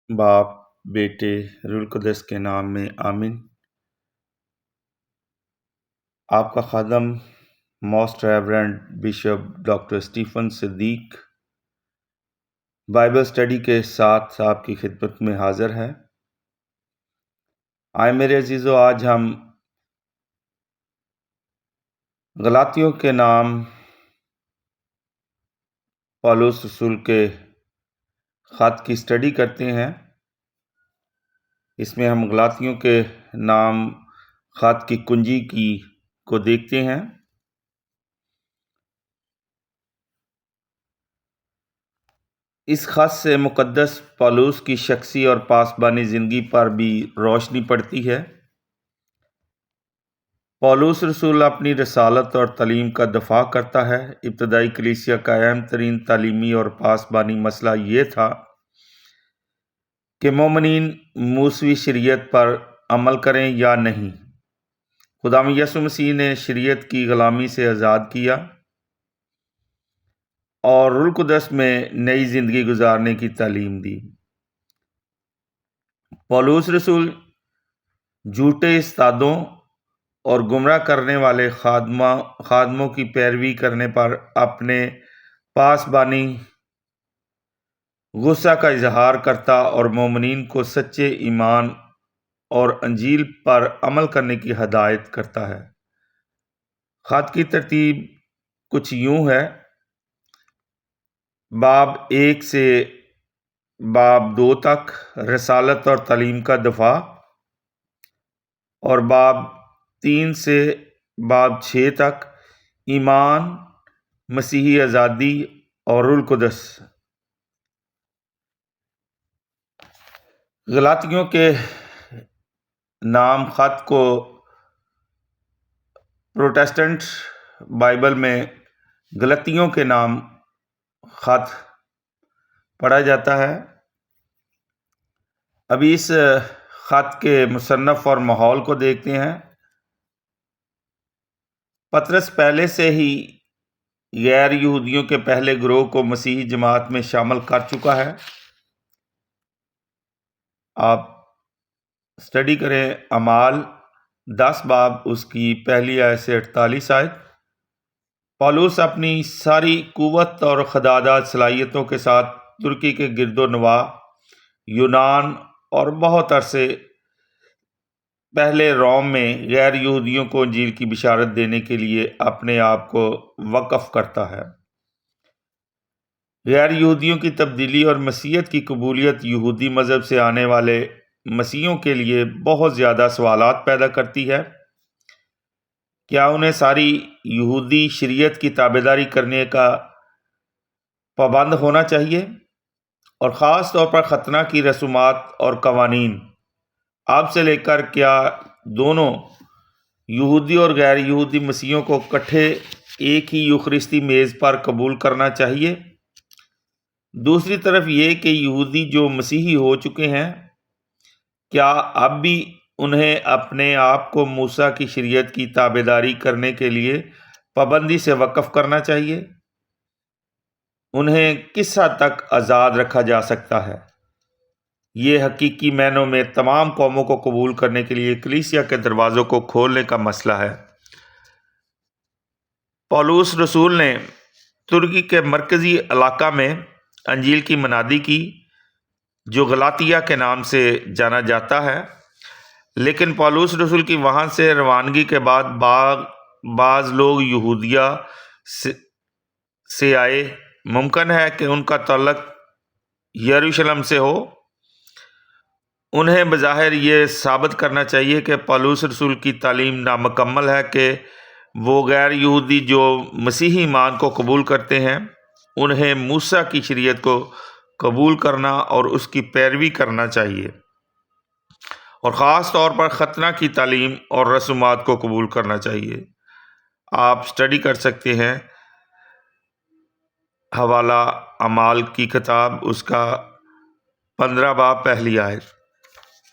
باپ، بیٹے، روح القدس کے نام میں آمین۔ آپ کا خادم most reverend bishop doctor Stephen Siddique Bible study کے ساتھ آپ کی خدمت میں حاضر ہے۔ آئے میرے عزیزو، آج ہم غلاطیوں کے نام پولس رسول کے خط کی اسٹڈی کرتے ہیں۔ اس میں ہم غلاطیوں کے نام خط کی کنجی کو دیکھتے ہیں۔ اس خط سے مقدس پولس کی شخصی اور پاسبانی زندگی پر بھی روشنی پڑتی ہے۔ پولس رسول اپنی رسالت اور تعلیم کا دفاع کرتا ہے۔ ابتدائی کلیسیا کا اہم ترین تعلیمی اور پاسبانی مسئلہ یہ تھا کہ مومنین موسوی شریعت پر عمل کریں یا نہیں۔ خداوند یسوع مسیح نے شریعت کی غلامی سے آزاد کیا اور روح القدس میں نئی زندگی گزارنے کی تعلیم دی۔ پولس رسول جھوٹے استادوں اور گمراہ کرنے والے خادموں کی پیروی کرنے پر اپنے پاسبانی غصہ کا اظہار کرتا اور مومنین کو سچے ایمان اور انجیل پر عمل کرنے کی ہدایت کرتا ہے۔ خط کی ترتیب کچھ یوں ہے: باب 1 سے باب 2 تک رسالت اور تعلیم کا دفاع، اور باب 3 سے باب 6 تک ایمان، مسیحی آزادی اور روح القدس۔ غلاطیوں کے نام خط کو پروٹسٹنٹ بائبل میں غلطیوں کے نام خط پڑھا جاتا ہے۔ ابھی اس خط کے مصنف اور ماحول کو دیکھتے ہیں۔ پطرس پہلے سے ہی غیر یہودیوں کے پہلے گروہ کو مسیحی جماعت میں شامل کر چکا ہے۔ آپ اسٹڈی کریں اعمال 10 باب، اس کی پہلی آیت سے 48 آیت۔ پولس اپنی ساری قوت اور خداداد صلاحیتوں کے ساتھ ترکی کے گرد و نواح، یونان اور بہت عرصے پہلے روم میں غیر یہودیوں کو انجیل کی بشارت دینے کے لیے اپنے آپ کو وقف کرتا ہے۔ غیر یہودیوں کی تبدیلی اور مسیحیت کی قبولیت یہودی مذہب سے آنے والے مسیحیوں کے لیے بہت زیادہ سوالات پیدا کرتی ہے۔ کیا انہیں ساری یہودی شریعت کی تابعداری کرنے کا پابند ہونا چاہیے؟ اور خاص طور پر ختنہ کی رسومات اور قوانین اب سے لے کر کیا دونوں یہودی اور غیر یہودی مسیحیوں کو اکٹھے ایک ہی یوخرستی میز پر قبول کرنا چاہیے؟ دوسری طرف یہ کہ یہودی جو مسیحی ہو چکے ہیں، کیا اب بھی انہیں اپنے آپ کو موسیٰ کی شریعت کی تابعداری کرنے کے لیے پابندی سے وقف کرنا چاہیے؟ انہیں کس حد تک آزاد رکھا جا سکتا ہے؟ یہ حقیقی معنوں میں تمام قوموں کو قبول کرنے کے لیے کلیسیا کے دروازوں کو کھولنے کا مسئلہ ہے۔ پولس رسول نے ترکی کے مرکزی علاقہ میں انجیل کی منادی کی، جو غلاطیہ کے نام سے جانا جاتا ہے، لیکن پولس رسول کی وہاں سے روانگی کے بعد بعض لوگ یہودیہ سے آئے۔ ممکن ہے کہ ان کا تعلق یروشلم سے ہو۔ انہیں بظاہر یہ ثابت کرنا چاہیے کہ پولس رسول کی تعلیم نامکمل ہے کہ وہ غیر یہودی جو مسیحی ایمان کو قبول کرتے ہیں، انہیں موسیٰ کی شریعت کو قبول کرنا اور اس کی پیروی کرنا چاہیے، اور خاص طور پر ختنہ کی تعلیم اور رسومات کو قبول کرنا چاہیے۔ آپ اسٹڈی کر سکتے ہیں، حوالہ اعمال کی کتاب، اس کا 15 باب پہلی آیت۔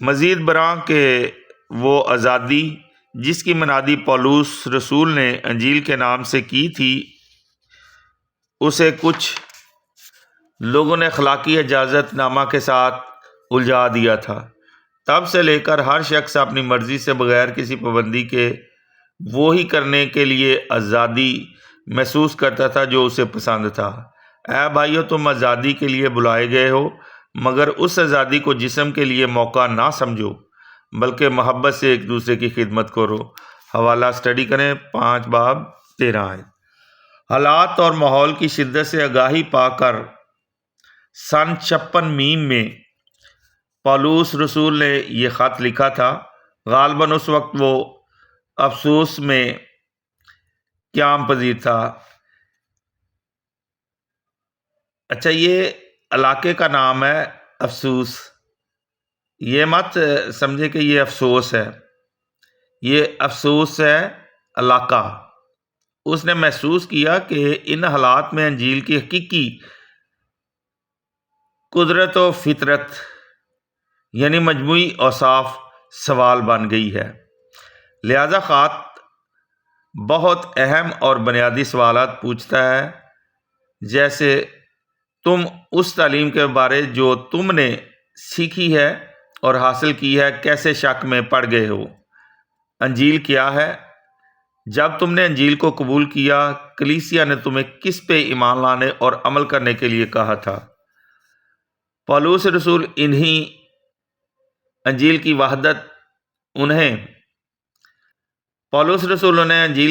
مزید برآں کہ وہ آزادی جس کی منادی پولس رسول نے انجیل کے نام سے کی تھی، اسے کچھ لوگوں نے اخلاقی اجازت نامہ کے ساتھ الجھا دیا تھا۔ تب سے لے کر ہر شخص اپنی مرضی سے بغیر کسی پابندی کے وہی کرنے کے لیے آزادی محسوس کرتا تھا جو اسے پسند تھا۔ اے بھائیو، تم آزادی کے لیے بلائے گئے ہو، مگر اس آزادی کو جسم کے لیے موقع نہ سمجھو، بلکہ محبت سے ایک دوسرے کی خدمت کرو۔ حوالہ اسٹڈی کریں 5 باب 13 آیت۔ حالات اور ماحول کی شدت سے آگاہی پا کر سن 56 میں پولس رسول نے یہ خط لکھا تھا۔ غالباً اس وقت وہ افسوس میں قیام پذیر تھا۔ اچھا، یہ علاقے کا نام ہے افسوس۔ یہ مت سمجھے کہ یہ افسوس ہے، یہ افسوس ہے علاقہ۔ اس نے محسوس کیا کہ ان حالات میں انجیل کی حقیقی قدرت و فطرت یعنی مجموعی اوصاف سوال بن گئی ہے۔ لہذا خط بہت اہم اور بنیادی سوالات پوچھتا ہے، جیسے تم اس تعلیم کے بارے جو تم نے سیکھی ہے اور حاصل کی ہے کیسے شک میں پڑ گئے ہو؟ انجیل کیا ہے؟ جب تم نے انجیل کو قبول کیا، کلیسیا نے تمہیں کس پہ ایمان لانے اور عمل کرنے کے لیے کہا تھا؟ پولس رسول انجیل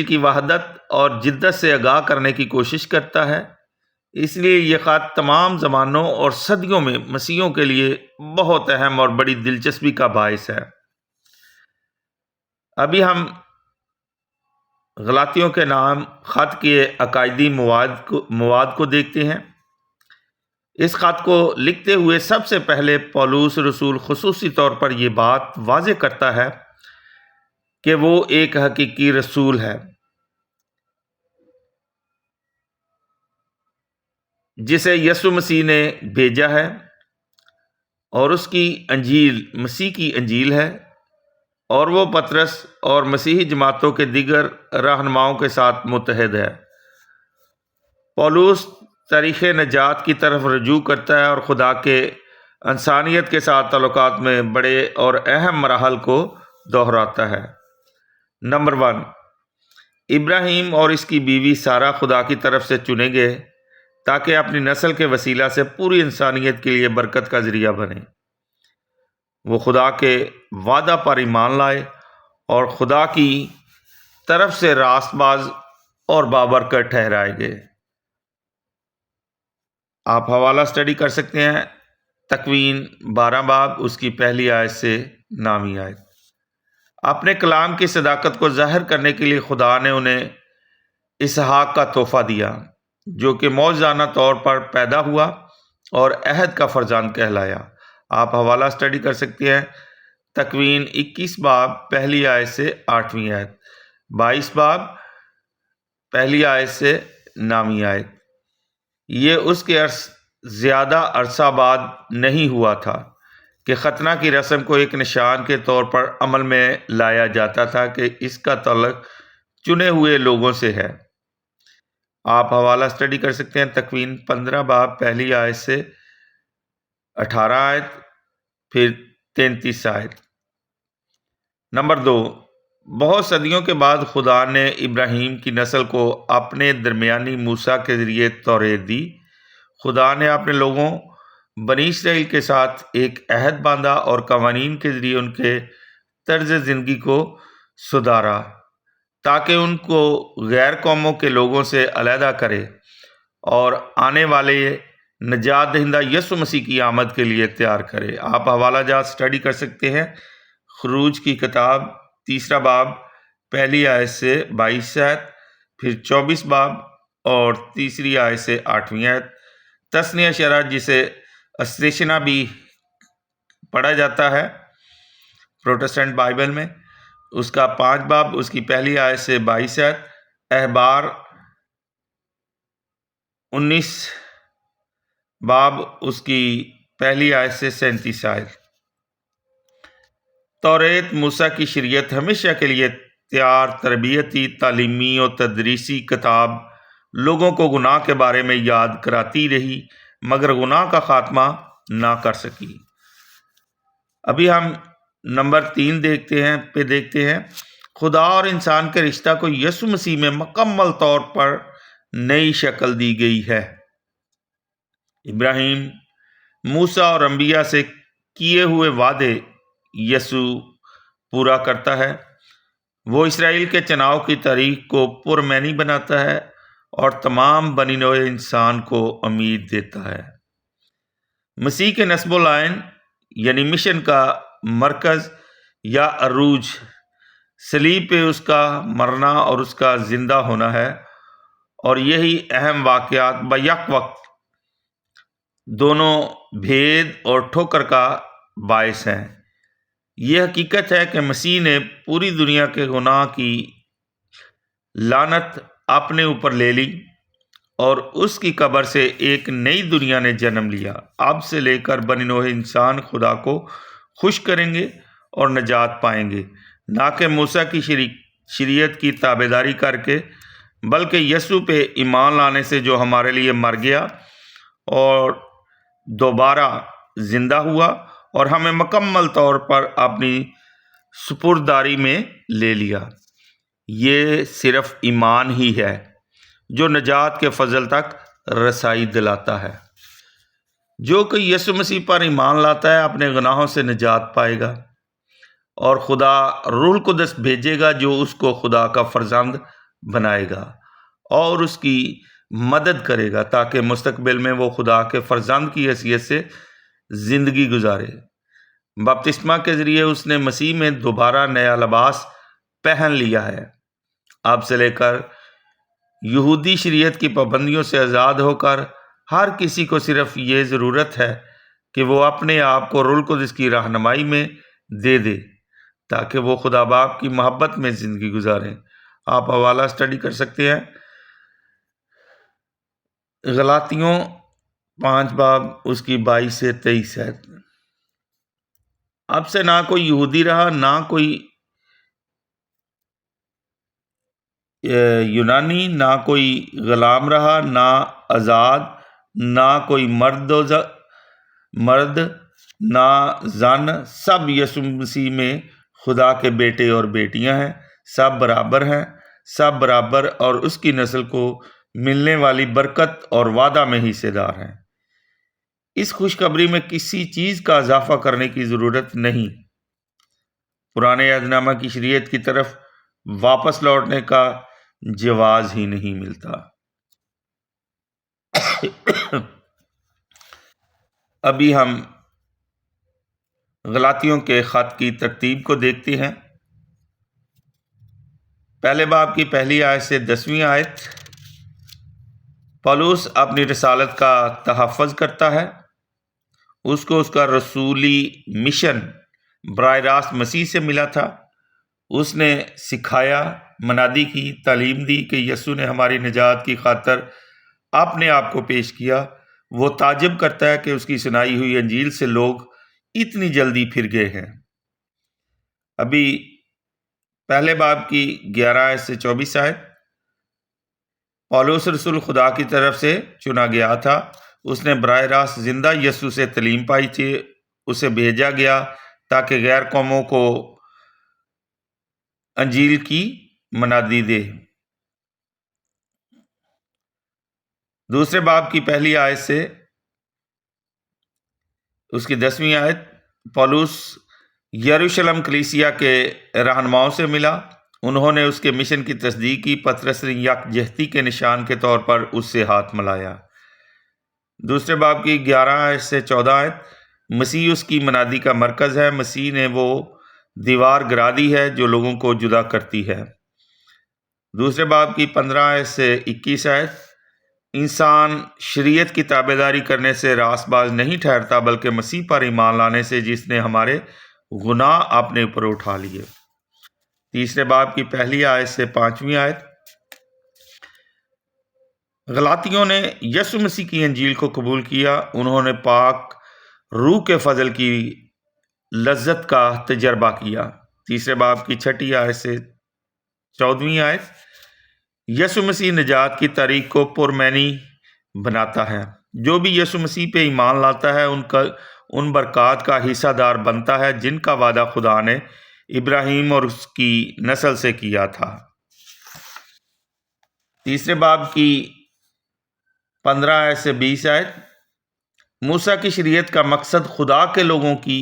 کی وحدت اور جدت سے آگاہ کرنے کی کوشش کرتا ہے۔ اس لیے یہ خط تمام زمانوں اور صدیوں میں مسیحیوں کے لیے بہت اہم اور بڑی دلچسپی کا باعث ہے۔ ابھی ہم غلاطیوں کے نام خط کے عقائدی مواد کو دیکھتے ہیں۔ اس خط کو لکھتے ہوئے سب سے پہلے پولس رسول خصوصی طور پر یہ بات واضح کرتا ہے کہ وہ ایک حقیقی رسول ہے جسے یسوع مسیح نے بھیجا ہے، اور اس کی انجیل مسیح کی انجیل ہے، اور وہ پطرس اور مسیحی جماعتوں کے دیگر رہنماؤں کے ساتھ متحد ہے۔ پولس تاریخ نجات کی طرف رجوع کرتا ہے اور خدا کے انسانیت کے ساتھ تعلقات میں بڑے اور اہم مراحل کو دہراتا ہے۔ نمبر 1، ابراہیم اور اس کی بیوی سارہ خدا کی طرف سے چنے گئے تاکہ اپنی نسل کے وسیلہ سے پوری انسانیت کے لیے برکت کا ذریعہ بنے۔ وہ خدا کے وعدہ پر ایمان لائے اور خدا کی طرف سے راست باز اور بابرکت ٹھہرائے گئے۔ آپ حوالہ اسٹڈی کر سکتے ہیں تکوین 12 باب اس کی پہلی آیت سے 9ویں آیت۔ اپنے کلام کی صداقت کو ظاہر کرنے کے لیے خدا نے انہیں اسحاق کا تحفہ دیا، جو کہ معجزانہ طور پر پیدا ہوا اور عہد کا فرزند کہلایا۔ آپ حوالہ اسٹڈی کر سکتے ہیں تکوین 21 باب پہلی آیت سے 8ویں آیت، 22 باب پہلی آیت سے 9ویں آیت۔ یہ اس کے زیادہ عرصہ بعد نہیں ہوا تھا کہ ختنہ کی رسم کو ایک نشان کے طور پر عمل میں لایا جاتا تھا کہ اس کا تعلق چنے ہوئے لوگوں سے ہے۔ آپ حوالہ اسٹڈی کر سکتے ہیں تکوین 15 باب پہلی آیت سے 18 آیت، پھر 33 آیت۔ نمبر 2، بہت صدیوں کے بعد خدا نے ابراہیم کی نسل کو اپنے درمیانی موسیٰ کے ذریعے توریت دی۔ خدا نے اپنے لوگوں بنی اسرائیل کے ساتھ ایک عہد باندھا اور قوانین کے ذریعے ان کے طرز زندگی کو سدھارا تاکہ ان کو غیر قوموں کے لوگوں سے علیحدہ کرے اور آنے والے نجات دہندہ یسوع مسیح کی آمد کے لیے تیار کرے۔ آپ حوالہ جات اسٹڈی کر سکتے ہیں خروج کی کتاب 3 باب پہلی آیت سے 22 آیت، پھر 24 باب اور 3 آیت سے 8ویں آیت۔ تثنیہ شرح جسے استثنا بھی پڑھا جاتا ہے پروٹسٹنٹ بائبل میں، اس کا 5 باب اس کی پہلی آیت سے 22 آیت۔ احبار 19 باب اس کی پہلی آیت سے 37 آیت۔ توریت موسیٰ کی شریعت ہمیشہ کے لیے تیار تربیتی، تعلیمی اور تدریسی کتاب لوگوں کو گناہ کے بارے میں یاد کراتی رہی، مگر گناہ کا خاتمہ نہ کر سکی۔ ابھی ہم نمبر 3 دیکھتے ہیں خدا اور انسان کے رشتہ کو یسوع مسیح میں مکمل طور پر نئی شکل دی گئی ہے۔ ابراہیم، موسیٰ اور انبیاء سے کیے ہوئے وعدے یسوع پورا کرتا ہے۔ وہ اسرائیل کے چناؤ کی تاریخ کو پرمعنی بناتا ہے اور تمام بنی نوع انسان کو امید دیتا ہے۔ مسیح کے نصب و لائن یعنی مشن کا مرکز یا عروج صلیب پہ اس کا مرنا اور اس کا زندہ ہونا ہے، اور یہی اہم واقعات بیک وقت دونوں بھید اور ٹھوکر کا باعث ہیں۔ یہ حقیقت ہے کہ مسیح نے پوری دنیا کے گناہ کی لعنت اپنے اوپر لے لی اور اس کی قبر سے ایک نئی دنیا نے جنم لیا۔ اب سے لے کر بنی نوع انسان خدا کو خوش کریں گے اور نجات پائیں گے، نہ کہ موسیٰ کی شریعت کی تابعداری کر کے، بلکہ یسوع پہ ایمان لانے سے جو ہمارے لیے مر گیا اور دوبارہ زندہ ہوا اور ہمیں مکمل طور پر اپنی سپرداری میں لے لیا۔ یہ صرف ایمان ہی ہے جو نجات کے فضل تک رسائی دلاتا ہے۔ جو کوئی یسوع مسیح پر ایمان لاتا ہے اپنے گناہوں سے نجات پائے گا، اور خدا روح القدس بھیجے گا جو اس کو خدا کا فرزند بنائے گا اور اس کی مدد کرے گا تاکہ مستقبل میں وہ خدا کے فرزند کی حیثیت سے زندگی گزارے۔ بپتسمہ کے ذریعے اس نے مسیح میں دوبارہ نیا لباس پہن لیا ہے۔ اب سے لے کر یہودی شریعت کی پابندیوں سے آزاد ہو کر ہر کسی کو صرف یہ ضرورت ہے کہ وہ اپنے آپ کو روح القدس کی رہنمائی میں دے دے تاکہ وہ خدا باپ کی محبت میں زندگی گزاریں۔ آپ حوالہ اسٹڈی کر سکتے ہیں، غلاطیوں 5 باب اس کی 22 سے 23 ہے۔ اب سے نہ کوئی یہودی رہا، نہ کوئی یونانی، نہ کوئی غلام رہا، نہ آزاد، نہ کوئی مرد نہ زن، سب یسوع مسیح میں خدا کے بیٹے اور بیٹیاں ہیں، سب برابر ہیں، سب برابر اور اس کی نسل کو ملنے والی برکت اور وعدہ میں حصے دار ہیں۔ اس خوشخبری میں کسی چیز کا اضافہ کرنے کی ضرورت نہیں۔ پرانے عہد نامہ کی شریعت کی طرف واپس لوٹنے کا جواز ہی نہیں ملتا۔ ابھی ہم غلاطیوں کے خط کی ترتیب کو دیکھتے ہیں۔ پہلے باب کی پہلی آیت سے 10ویں آیت، پولس اپنی رسالت کا تحفظ کرتا ہے۔ اس کو اس کا رسولی مشن براہ راست مسیح سے ملا تھا۔ اس نے سکھایا، منادی کی، تعلیم دی کہ یسوع نے ہماری نجات کی خاطر اپنے آپ کو پیش کیا۔ وہ تعجب کرتا ہے کہ اس کی سنائی ہوئی انجیل سے لوگ اتنی جلدی پھر گئے ہیں۔ ابھی پہلے باب کی 11 آیت سے 24 آیت، پولس رسول خدا کی طرف سے چنا گیا تھا۔ اس نے براہ راست زندہ یسوع سے تعلیم پائی تھی۔ اسے بھیجا گیا تاکہ غیر قوموں کو انجیل کی منادی دے۔ دوسرے باب کی پہلی آیت سے اس کی 10ویں آیت، پولس یروشلم کلیسیا کے رہنماؤں سے ملا۔ انہوں نے اس کے مشن کی تصدیق کی۔ پطرس نے یکجہتی کے نشان کے طور پر اس سے ہاتھ ملایا۔ دوسرے باب کی 11 آیت سے 14 آیت، مسیح اس کی منادی کا مرکز ہے۔ مسیح نے وہ دیوار گرا دی ہے جو لوگوں کو جدا کرتی ہے۔ دوسرے باب کی 15 آیت سے 21 آیت، انسان شریعت کی تابعداری کرنے سے راست باز نہیں ٹھہرتا بلکہ مسیح پر ایمان لانے سے جس نے ہمارے گناہ اپنے اوپر اٹھا لیے۔ تیسرے باب کی پہلی آیت سے 5ویں آیت، غلاطیوں نے یسوع مسیح کی انجیل کو قبول کیا۔ انہوں نے پاک روح کے فضل کی لذت کا تجربہ کیا۔ تیسرے باب کی 6 آیت سے 14ویں آیت، یسوع مسیح نجات کی تاریخ کو پرمعنی بناتا ہے۔ جو بھی یسوع مسیح پہ ایمان لاتا ہے ان برکات کا حصہ دار بنتا ہے جن کا وعدہ خدا نے ابراہیم اور اس کی نسل سے کیا تھا۔ تیسرے باب کی 15 آیت سے 20 آیت۔ موسیٰ کی شریعت کا مقصد خدا کے لوگوں کی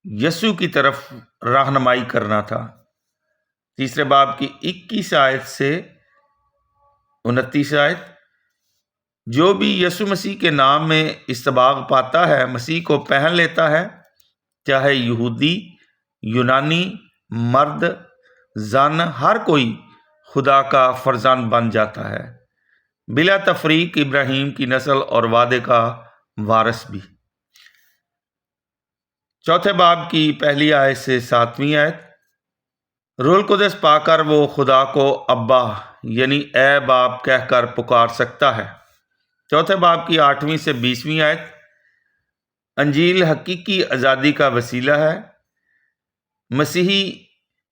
یسوع کی طرف رہنمائی کرنا تھا۔ تیسرے باب کی 21 آیت سے 29 آیت۔ جو بھی یسوع مسیح کے نام میں استباغ پاتا ہے مسیح کو پہن لیتا ہے، چاہے یہودی، یونانی، مرد، زن، ہر کوئی خدا کا فرزند بن جاتا ہے، بلا تفریق ابراہیم کی نسل اور وعدے کا وارث بھی۔ چوتھے باب کی پہلی آیت سے 7ویں آیت۔ روح القدس پا کر وہ خدا کو ابا یعنی اے باپ کہہ کر پکار سکتا ہے۔ چوتھے باب کی 8ویں سے 20ویں آیت۔ انجیل حقیقی آزادی کا وسیلہ ہے۔ مسیحی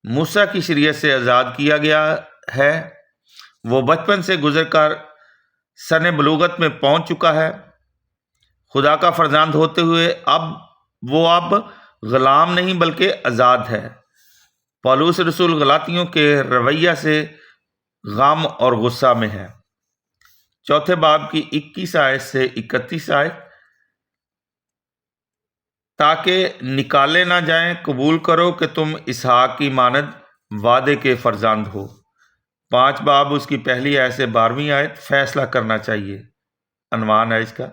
موسیٰ کی شریعت سے آزاد کیا گیا ہے۔ وہ بچپن سے گزر کر سن بلوغت میں پہنچ چکا ہے۔ خدا کا فرزند ہوتے ہوئے اب غلام نہیں بلکہ آزاد ہے۔ پولس رسول غلاطیوں کے رویہ سے غم اور غصہ میں ہے۔ چوتھے باب کی 21 آیت سے 31 آیت۔ تاکہ نکالے نہ جائیں قبول کرو کہ تم اسحاق کی مانند وعدے کے فرزند ہو۔ 5 باب اس کی پہلی آیت سے 12ویں آیت۔ فیصلہ کرنا چاہیے، عنوان ہے اس کا۔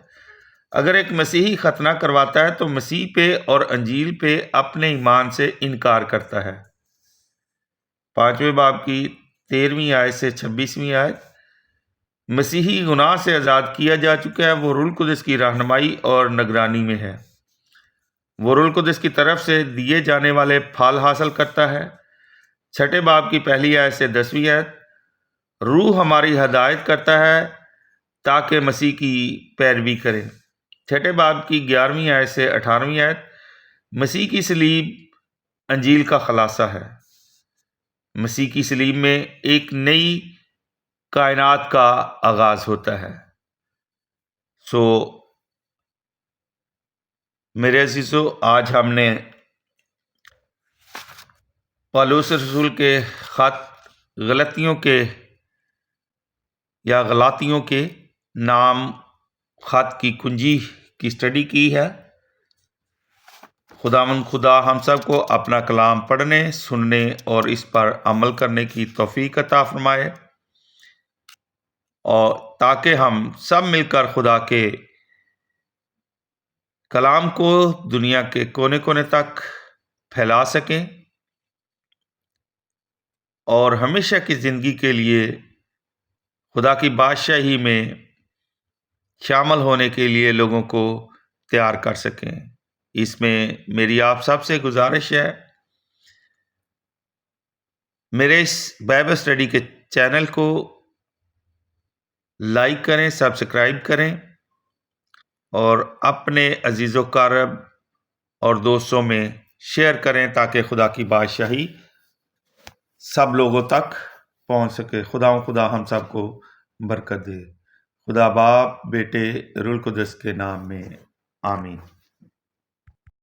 اگر ایک مسیحی ختنہ کرواتا ہے تو مسیح پہ اور انجیل پہ اپنے ایمان سے انکار کرتا ہے۔ 5ویں باب کی 13ویں آیت سے 26ویں آیت۔ مسیحی گناہ سے آزاد کیا جا چکا ہے، وہ روح القدس کی رہنمائی اور نگرانی میں ہے۔ وہ روح القدس کی طرف سے دیے جانے والے پھل حاصل کرتا ہے۔ 6 باب کی پہلی آیت سے 10ویں آیت۔ روح ہماری ہدایت کرتا ہے تاکہ مسیح کی پیروی کریں۔ 6 باب کی 11ویں آیت سے 18ویں آیت۔ مسیح کی صلیب انجیل کا خلاصہ ہے۔ مسیح کی صلیب میں ایک نئی کائنات کا آغاز ہوتا ہے۔ میرے عزیزو، آج ہم نے پولس رسول کے خط غلاطیوں کے نام خط کی کنجی کی اسٹڈی کی ہے۔ خدا ہم سب کو اپنا کلام پڑھنے، سننے اور اس پر عمل کرنے کی توفیق عطا فرمائے، اور تاکہ ہم سب مل کر خدا کے کلام کو دنیا کے کونے کونے تک پھیلا سکیں، اور ہمیشہ کی زندگی کے لیے خدا کی بادشاہی میں شامل ہونے کے لیے لوگوں کو تیار کر سکیں۔ اس میں میری آپ سب سے گزارش ہے، میرے اس بائبل اسٹڈی کے چینل کو لائک کریں، سبسکرائب کریں، اور اپنے عزیز و اقارب اور دوستوں میں شیئر کریں تاکہ خدا کی بادشاہی سب لوگوں تک پہنچ سکے۔ خدا ہم سب کو برکت دے۔ خدا باپ، بیٹے، روح القدس کے نام میں آمین۔